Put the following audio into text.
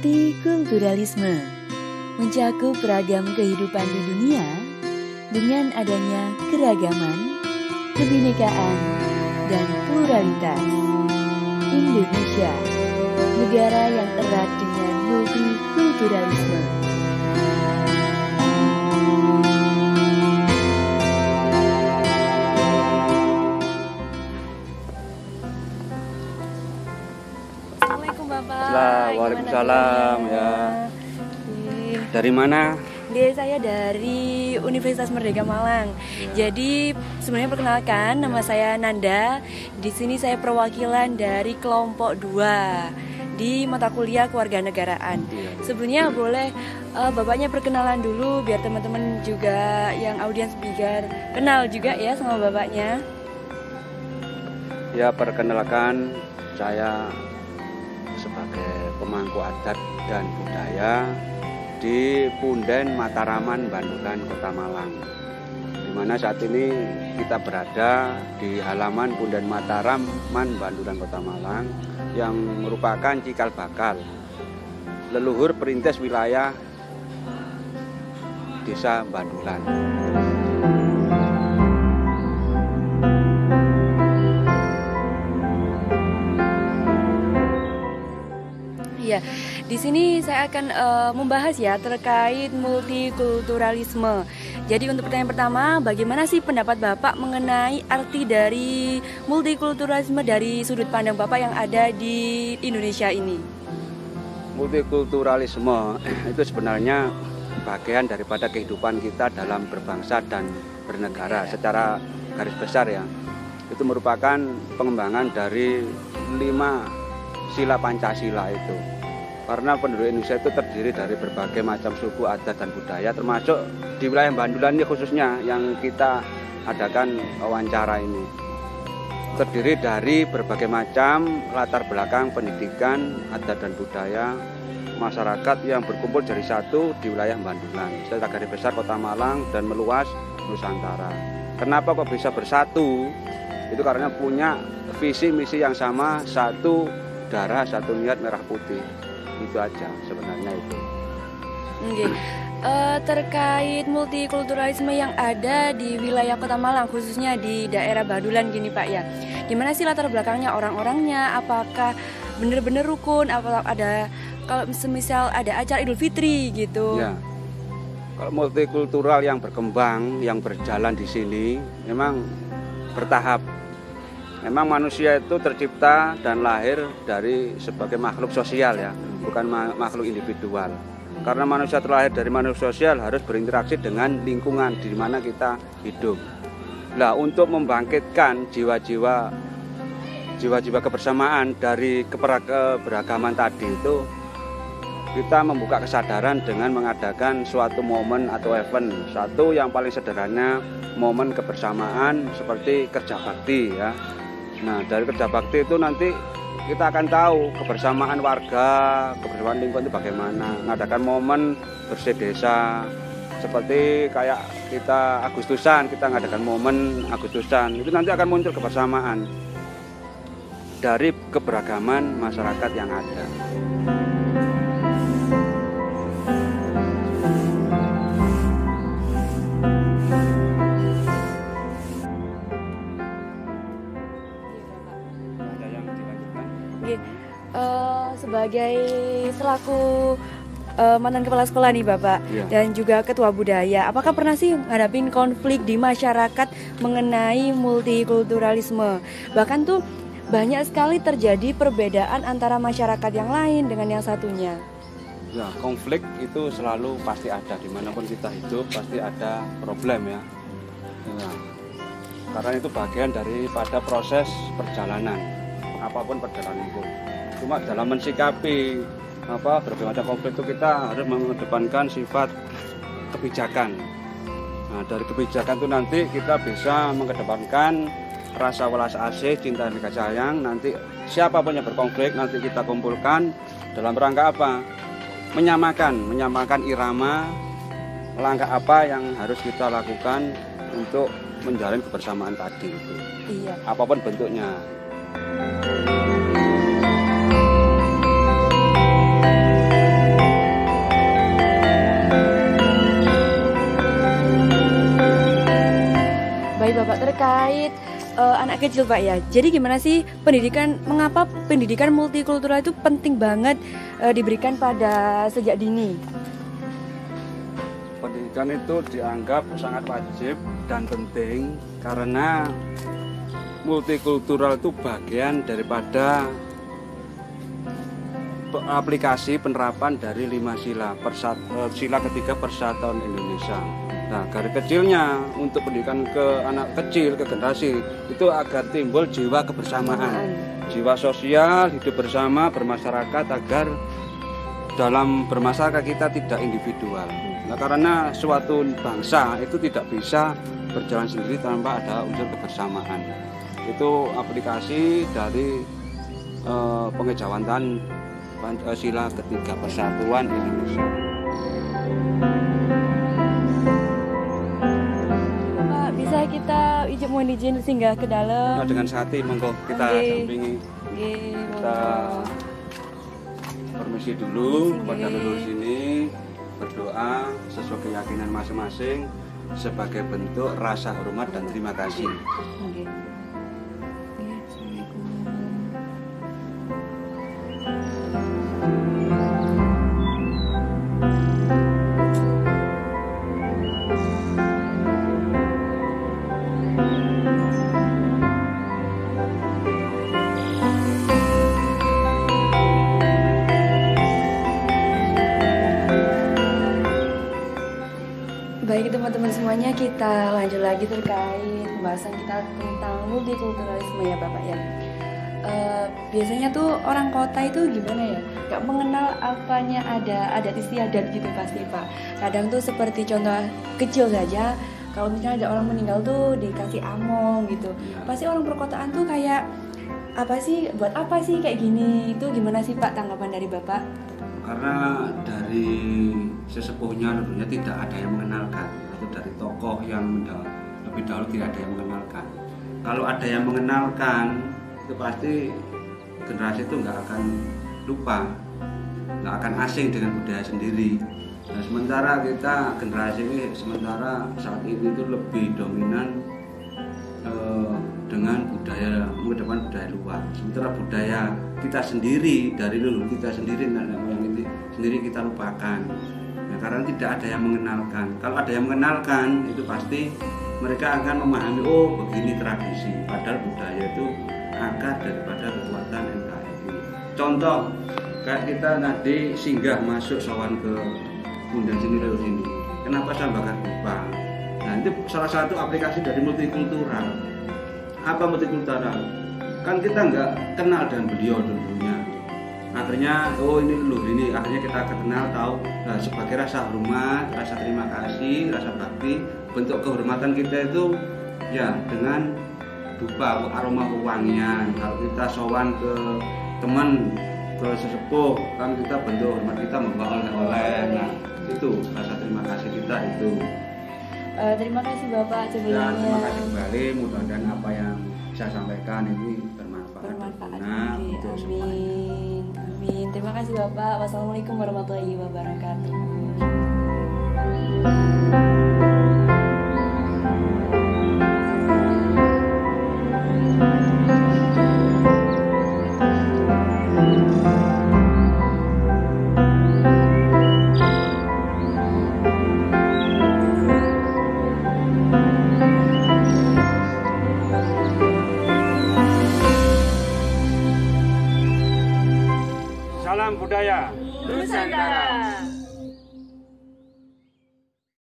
Multikulturalisme mencakup beragam kehidupan di dunia dengan adanya keragaman, kebinekaan, dan pluralitas. Indonesia, negara yang erat dengan multikulturalisme. Assalamualaikum Bapak. Waalaikumsalam ya. Dari mana? Saya dari Universitas Merdeka Malang. Jadi sebenarnya perkenalkan, nama saya Nanda. Di sini saya perwakilan dari kelompok 2 di mata kuliah kewarganegaraan. Sebelumnya boleh Bapaknya perkenalan dulu biar teman-teman juga yang audiens biar kenal juga ya sama Bapaknya. Ya, perkenalkan, saya sebagai pemangku adat dan budaya di Punden Mataraman, Bandulan, Kota Malang. Di mana saat ini kita berada di halaman Punden Mataraman, Bandulan, Kota Malang yang merupakan cikal bakal leluhur perintis wilayah Desa Bandulan. Ya, di sini saya akan membahas ya terkait multikulturalisme. Jadi untuk pertanyaan pertama, bagaimana sih pendapat Bapak mengenai arti dari multikulturalisme dari sudut pandang Bapak yang ada di Indonesia ini? Multikulturalisme itu sebenarnya bagian daripada kehidupan kita dalam berbangsa dan bernegara secara garis besar ya. Itu merupakan pengembangan dari 5 sila Pancasila itu. Karena penduduk Indonesia itu terdiri dari berbagai macam suku, adat, dan budaya, termasuk di wilayah Bandulan ini khususnya yang kita adakan wawancara ini. Terdiri dari berbagai macam latar belakang pendidikan, adat, dan budaya masyarakat yang berkumpul jadi satu di wilayah Bandulan, secara garis besar Kota Malang dan meluas Nusantara. Kenapa kok bisa bersatu? Itu karena punya visi misi yang sama, satu darah, satu niat merah putih. Itu aja sebenarnya itu. Terkait multikulturalisme yang ada di wilayah Kota Malang, khususnya di daerah Bandulan gini Pak ya, gimana sih latar belakangnya orang-orangnya? Apakah benar-benar rukun? Apa ada kalau semisal ada acara Idul Fitri gitu? Ya. Kalau multikultural yang berkembang, yang berjalan di sini, memang bertahap. Memang manusia itu tercipta dan lahir dari sebagai makhluk sosial ya, bukan makhluk individual. Karena manusia terlahir dari makhluk sosial harus berinteraksi dengan lingkungan di mana kita hidup. Nah, untuk membangkitkan jiwa-jiwa kebersamaan dari keberagaman tadi itu, kita membuka kesadaran dengan mengadakan suatu momen atau event. Satu yang paling sederhana, momen kebersamaan seperti kerja bakti ya. Nah, dari kerja bakti itu nanti kita akan tahu kebersamaan warga, kebersamaan lingkungan itu bagaimana. Mengadakan momen bersih desa, seperti kayak kita Agustusan, kita mengadakan momen Agustusan. Itu nanti akan muncul kebersamaan dari keberagaman masyarakat yang ada. Sebagai selaku mantan kepala sekolah nih Bapak dan juga ketua budaya, apakah pernah sih ngadapin konflik di masyarakat mengenai multikulturalisme? Bahkan tuh banyak sekali terjadi perbedaan antara masyarakat yang lain dengan yang satunya. Ya, konflik itu selalu pasti ada, dimanapun kita hidup pasti ada problem ya. Karena itu bagian daripada proses perjalanan, apapun perjalanan itu. Cuma dalam mensikapi berbagai macam konflik itu kita harus mengedepankan sifat kebijakan. Nah, dari kebijakan itu nanti kita bisa mengedepankan rasa welas asih, cinta dan kasih sayang. Nanti siapapun yang berkonflik nanti kita kumpulkan dalam rangka apa? Menyamakan irama, langkah apa yang harus kita lakukan untuk menjalin kebersamaan tadi itu. Iya. Apapun bentuknya. dari Bapak terkait anak kecil Pak ya. Jadi gimana sih mengapa pendidikan multikultural itu penting banget diberikan pada sejak dini? Pendidikan itu dianggap sangat wajib dan penting karena multikultural itu bagian daripada aplikasi penerapan dari 5 sila. Sila ketiga Persatuan Indonesia. Nah, garis kecilnya untuk pendidikan ke anak kecil, ke generasi itu agar timbul jiwa kebersamaan, jiwa sosial, hidup bersama, bermasyarakat, agar dalam bermasyarakat kita tidak individual. Nah, karena suatu bangsa itu tidak bisa berjalan sendiri tanpa ada unsur kebersamaan. Itu aplikasi dari pengejawantahan sila ketiga Persatuan Indonesia. Bapak, bisa kita izin singgah ke dalam? Nah, dengan hati monggo kita dampingi. Kita permisi dulu kepada leluhur sini, berdoa sesuai keyakinan masing-masing sebagai bentuk rasa hormat dan terima kasih. Baik teman-teman semuanya, kita lanjut lagi terkait pembahasan kita tentang multikulturalisme ya Bapak ya. Biasanya tuh orang kota itu gimana ya, gak mengenal apanya ada adat istiadat gitu pasti Pak. Kadang tuh seperti contoh kecil saja, kalau misalnya ada orang meninggal tuh dikasih among gitu. Pasti orang perkotaan tuh kayak buat apa sih kayak gini, itu gimana sih Pak tanggapan dari Bapak? Karena dari sesepuhnya leluhurnya tidak ada yang mengenalkan, atau dari tokoh yang lebih dahulu tidak ada yang mengenalkan. Kalau ada yang mengenalkan, itu pasti generasi itu nggak akan lupa, nggak akan asing dengan budaya sendiri. Nah, sementara kita generasi ini saat ini itu lebih dominan dengan budaya, mengedepan budaya luar. Sementara budaya kita sendiri, dari leluhur kita sendiri, nenek moyang ini sendiri kita lupakan. Nah, karena tidak ada yang mengenalkan. Kalau ada yang mengenalkan, itu pasti mereka akan memahami, oh begini tradisi. Padahal budaya itu akar daripada kekuatan NKRI. Contoh, kayak kita nanti singgah masuk sowan ke Bunda sini leluhur sini. Kenapa saya bakar kupang? Nah, itu salah satu aplikasi dari multikultural. Apa multikultural? Kan kita nggak kenal dengan beliau dulunya. Akhirnya, oh ini leluhur ini, akhirnya kita kenal, tahu. Nah, sebagai rasa hormat, rasa terima kasih, rasa bakti, bentuk kehormatan kita itu ya dengan berupa aroma pewangian. Kalau kita sowan ke teman, ke sesepuh, kan kita bentuk hormat kita membawa oleh-oleh. Nah, itu rasa terima kasih kita itu. Terima kasih Bapak sebelumnya. Ya, terima kasih kembali. Mudah-mudahan apa yang saya sampaikan ini bermanfaat untuk semuanya. Amin. Terima kasih Bapak. Wassalamualaikum warahmatullahi wabarakatuh. Salam budaya Nusantara.